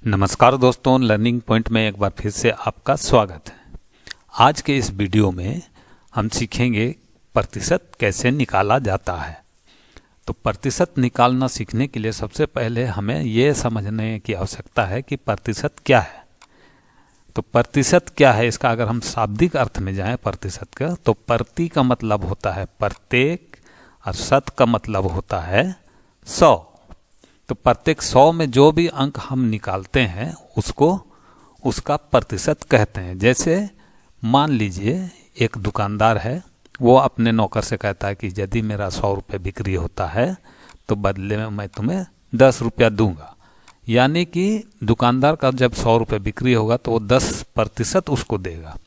नमस्कार दोस्तों, learning point में एक बार फिर से आपका स्वागत है। आज के इस वीडियो में हम सीखेंगे प्रतिशत कैसे निकाला जाता है। तो प्रतिशत निकालना सीखने के लिए सबसे पहले हमें ये समझने की आवश्यकता है कि प्रतिशत क्या है। तो प्रतिशत क्या है, इसका अगर हम शाब्दिक अर्थ में जाएं प्रतिशत का, तो प्रति का मतलब होता है प्रत्येक और शत का मतलब होता है 100। तो प्रत्येक 100 में जो भी अंक हम निकालते हैं उसको उसका प्रतिशत कहते हैं। जैसे मान लीजिए एक दुकानदार है, वो अपने नौकर से कहता है कि यदि मेरा 100 रुपये बिक्री होता है तो बदले में मैं तुम्हें 10 रुपया दूंगा। यानी कि दुकानदार का जब 100 रुपये बिक्री होगा तो वो 10% उसको देगा।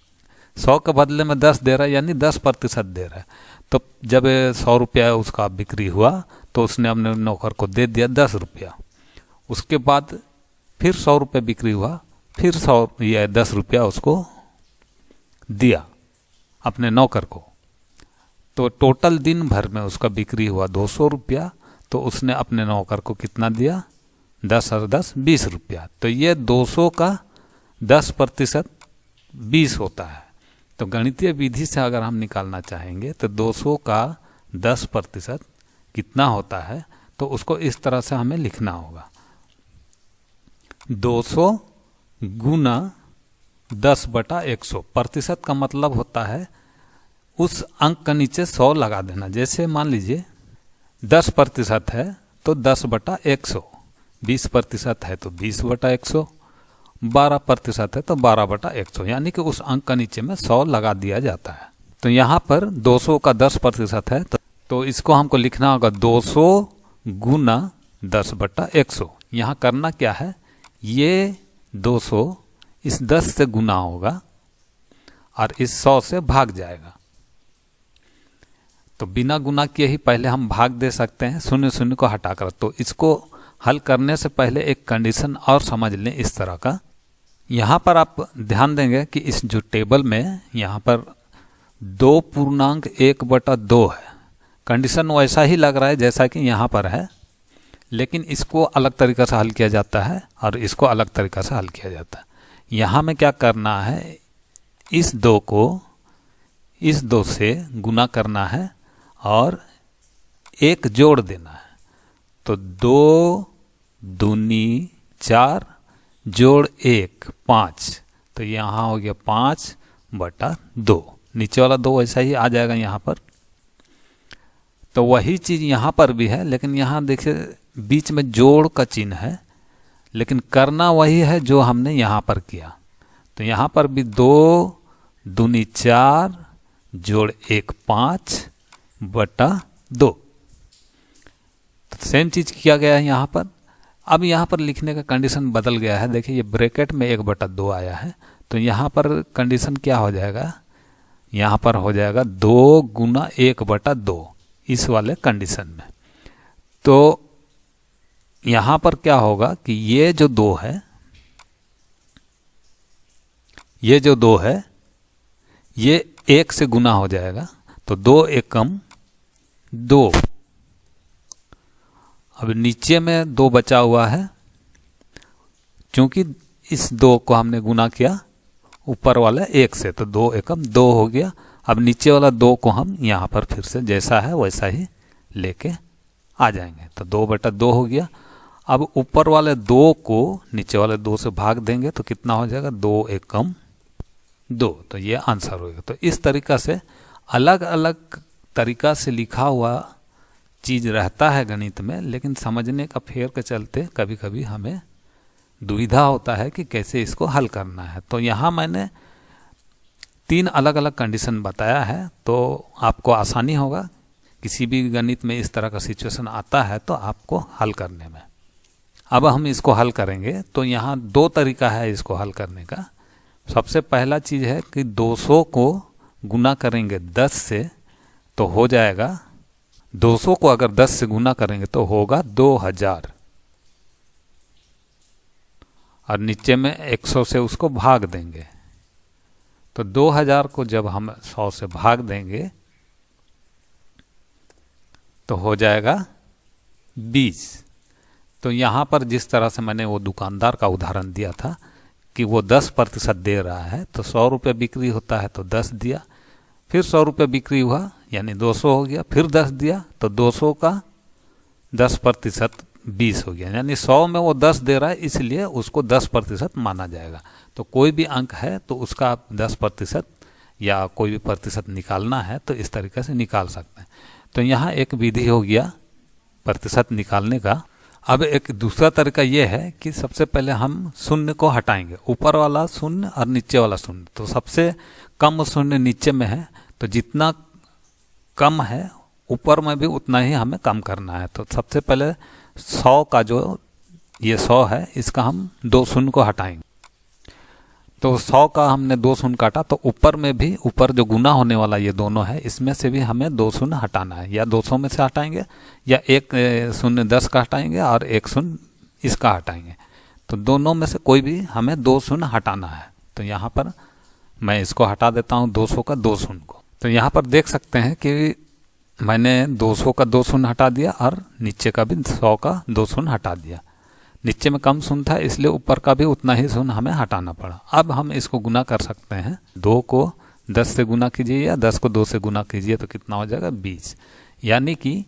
100 के बदले में 10 दे रहा है, यानी 10% दे रहा है। तो जब 100 रुपया उसका बिक्री हुआ तो उसने अपने नौकर को दे दिया 10 रुपया। उसके बाद फिर 100 रुपये बिक्री हुआ, फिर 10 रुपया उसको दिया अपने नौकर को। तो टोटल दिन भर में उसका बिक्री हुआ 200 रुपया। तो उसने अपने नौकर को कितना दिया? 10 और 10 20 रुपया। तो ये 200 का 10% 20 होता है। तो गणितीय विधि से अगर हम निकालना चाहेंगे तो 200 का 10% कितना होता है, तो उसको इस तरह से हमें लिखना होगा। 200 गुना 10/100। प्रतिशत का मतलब होता है उस अंक के नीचे 100 लगा देना। जैसे मान लीजिए 10% है तो 10/100, 20% है तो 20/100, 12% है तो 12/100, यानी कि उस अंक का नीचे में 100 लगा दिया जाता है। तो यहाँ पर 200 का 10% है तो इसको हमको लिखना होगा 200 गुना 10/100। यहाँ करना क्या है, ये 200 इस 10 से गुना होगा और इस 100 से भाग जाएगा। तो बिना गुना किए ही पहले हम भाग दे सकते हैं, शून्य शून्य को हटाकर। तो इसको हल करने से पहले एक कंडीशन और समझ लें इस तरह का। यहाँ पर आप ध्यान देंगे कि इस जो टेबल में यहाँ पर 2.1/2 है। कंडीशन वैसा ही लग रहा है जैसा कि यहाँ पर है, लेकिन इसको अलग तरीक़ा से हल किया जाता है और इसको अलग तरीक़ा से हल किया जाता है। यहाँ में क्या करना है, इस 2 को इस 2 से गुना करना है और 1 जोड़ देना है। तो 2 दूनी 4 जोड़ 1 5। तो यहाँ हो गया 5/2। नीचे वाला 2 ऐसा ही आ जाएगा यहाँ पर। तो वही चीज़ यहाँ पर भी है, लेकिन यहाँ देखिए बीच में जोड़ का चिन्ह है, लेकिन करना वही है जो हमने यहाँ पर किया। तो यहाँ पर भी 2 दूनी 4 जोड़ 1 5/2। तो सेम चीज़ किया गया है यहाँ पर। अब यहाँ पर लिखने का कंडीशन बदल गया है। देखिए ये ब्रैकेट में 1/2 आया है, तो यहाँ पर कंडीशन क्या हो जाएगा, यहाँ पर हो जाएगा 2 गुना 1/2 इस वाले कंडीशन में। तो यहाँ पर क्या होगा कि ये जो 2 है, ये जो 2 है ये 1 से गुना हो जाएगा। तो 2 एकम 2। अब नीचे में 2 बचा हुआ है, क्योंकि इस 2 को हमने गुना किया ऊपर वाला 1 से, तो 2 एकम 2 हो गया। अब नीचे वाला 2 को हम यहाँ पर फिर से जैसा है वैसा ही लेके आ जाएंगे। तो 2/2 हो गया। अब ऊपर वाले 2 को नीचे वाले 2 से भाग देंगे तो कितना हो जाएगा, 2 एकम 2। तो ये आंसर होगा। तो इस तरीका से अलग अलग तरीका से लिखा हुआ चीज़ रहता है गणित में, लेकिन समझने का फेर के चलते कभी कभी हमें दुविधा होता है कि कैसे इसको हल करना है। तो यहाँ मैंने 3 अलग अलग कंडीशन बताया है, तो आपको आसानी होगा। किसी भी गणित में इस तरह का सिचुएशन आता है तो आपको हल करने में। अब हम इसको हल करेंगे तो यहाँ 2 तरीका है इसको हल करने का। सबसे पहला चीज़ है कि 200 को गुना करेंगे 10 से तो हो जाएगा, 200 को अगर 10 से गुना करेंगे तो होगा 2000, और नीचे में 100 से उसको भाग देंगे। तो 2000 को जब हम 100 से भाग देंगे तो हो जाएगा 20। तो यहाँ पर जिस तरह से मैंने वो दुकानदार का उदाहरण दिया था कि वो 10% दे रहा है, तो 100 रुपये बिक्री होता है तो 10 दिया, फिर 100 रुपये बिक्री हुआ यानी 200 हो गया, फिर 10 दिया तो 200 का 10% 20 हो गया, यानी 100 में वो 10 दे रहा है, इसलिए उसको 10% माना जाएगा। तो कोई भी अंक है तो उसका आप 10% या कोई भी प्रतिशत निकालना है तो इस तरीके से निकाल सकते हैं। तो यहाँ एक विधि हो गया प्रतिशत निकालने का। अब एक दूसरा तरीका ये है कि सबसे पहले हम शून्य को हटाएंगे, ऊपर वाला शून्य और नीचे वाला शून्य। तो सबसे कम शून्य नीचे में है, तो जितना कम है ऊपर में भी उतना ही हमें कम करना है। तो सबसे पहले 100 का जो ये 100 है, इसका हम 2 शून्य को हटाएंगे। तो 100 का हमने 2 शून्य काटा, तो ऊपर में भी, ऊपर जो गुना होने वाला ये दोनों है, इसमें से भी हमें 2 शून्य हटाना है। या 200 में से हटाएंगे या एक शून्य 10 का हटाएंगे और एक शून्य इसका हटाएंगे। तो दोनों में से कोई भी हमें 2 शून्य हटाना है। तो यहाँ पर मैं इसको हटा देता हूँ 200 का 2 शून्य को। तो यहाँ पर देख सकते हैं कि मैंने 200 का 2 शून्य हटा दिया और नीचे का भी 100 का 2 शून्य हटा दिया। नीचे में कम शून्य था इसलिए ऊपर का भी उतना ही शून्य हमें हटाना पड़ा। अब हम इसको गुना कर सकते हैं, 2 को 10 से गुना कीजिए या 10 को 2 से गुना कीजिए तो कितना हो जाएगा 20, यानी कि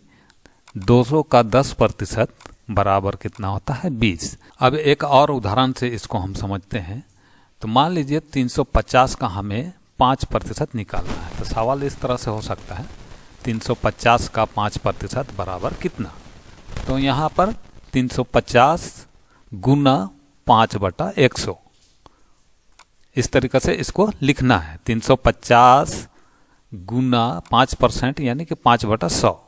200 का 10% बराबर कितना होता है 20। अब एक और उदाहरण से इसको हम समझते हैं। तो मान लीजिए 350 का हमें 5% निकालना है। तो सवाल इस तरह से हो सकता है 350 का 5% बराबर कितना। तो यहाँ पर 350 गुना 5/100 इस तरीके से इसको लिखना है। 350 गुना 5% यानी कि 5/100।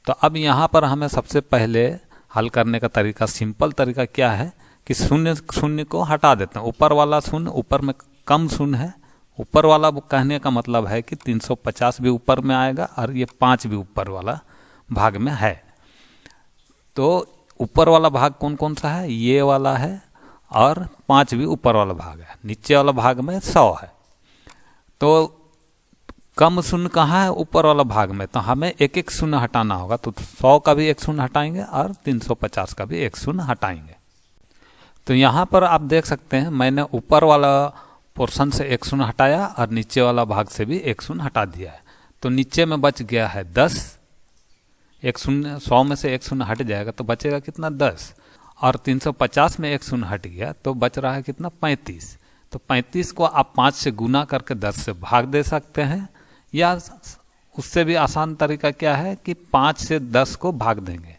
तो अब यहाँ पर हमें सबसे पहले हल करने का तरीका, सिंपल तरीका क्या है कि शून्य शून्य को हटा देते हैं। ऊपर वाला शून्य, ऊपर में कम शून्य है, ऊपर वाला कहने का मतलब है कि 350 भी ऊपर में आएगा और ये 5 भी ऊपर वाला भाग में है। तो ऊपर वाला भाग कौन कौन सा है, ये वाला है और 5 भी ऊपर वाला भाग है। नीचे वाला भाग में 100 है। तो कम शून्य कहाँ है, ऊपर वाला भाग में। तो हमें एक एक शून्य हटाना होगा। तो 100 का भी एक शून्य हटाएंगे और 350 का भी एक शून्य हटाएंगे। तो यहाँ पर आप देख सकते हैं मैंने ऊपर वाला पोर्शन से एक शून्य हटाया और नीचे वाला भाग से भी एक शून्य हटा दिया है। तो नीचे में बच गया है 10, एक शून्य 100 में से एक शून्य हट जाएगा तो बचेगा कितना 10, और 350 में एक शून्य हट गया तो बच रहा है कितना 35। तो 35 को आप 5 से गुना करके 10 से भाग दे सकते हैं, या उससे भी आसान तरीका क्या है कि 5 से 10 को भाग देंगे।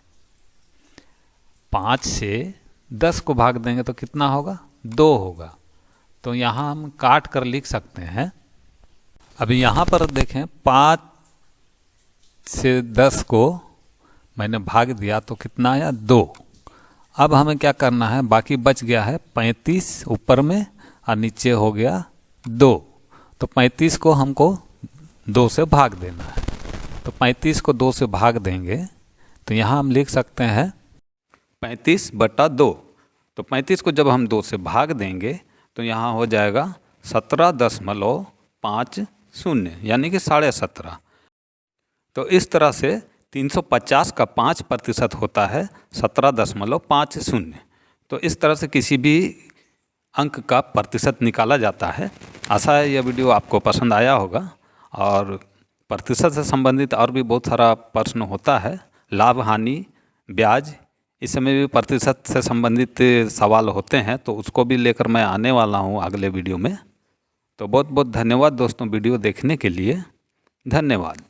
5 से 10 को भाग देंगे तो कितना होगा 2 होगा। तो यहाँ हम काट कर लिख सकते हैं। अभी यहाँ पर देखें 5 से 10 को मैंने भाग दिया तो कितना आया 2। अब हमें क्या करना है, बाकी बच गया है 35 ऊपर में और नीचे हो गया 2। तो 35 को हमको 2 से भाग देना है। तो 35 को 2 से भाग देंगे तो यहाँ हम लिख सकते हैं 35/2। तो 35 को जब हम 2 से भाग देंगे तो यहाँ हो जाएगा 17.50 यानी कि 17.5। तो इस तरह से 350 का 5% होता है 17.50। तो इस तरह से किसी भी अंक का प्रतिशत निकाला जाता है। आशा है यह वीडियो आपको पसंद आया होगा। और प्रतिशत से संबंधित और भी बहुत सारा प्रश्न होता है, लाभ हानि ब्याज, इस समय भी प्रतिशत से संबंधित सवाल होते हैं, तो उसको भी लेकर मैं आने वाला हूँ अगले वीडियो में। तो बहुत बहुत धन्यवाद दोस्तों वीडियो देखने के लिए। धन्यवाद।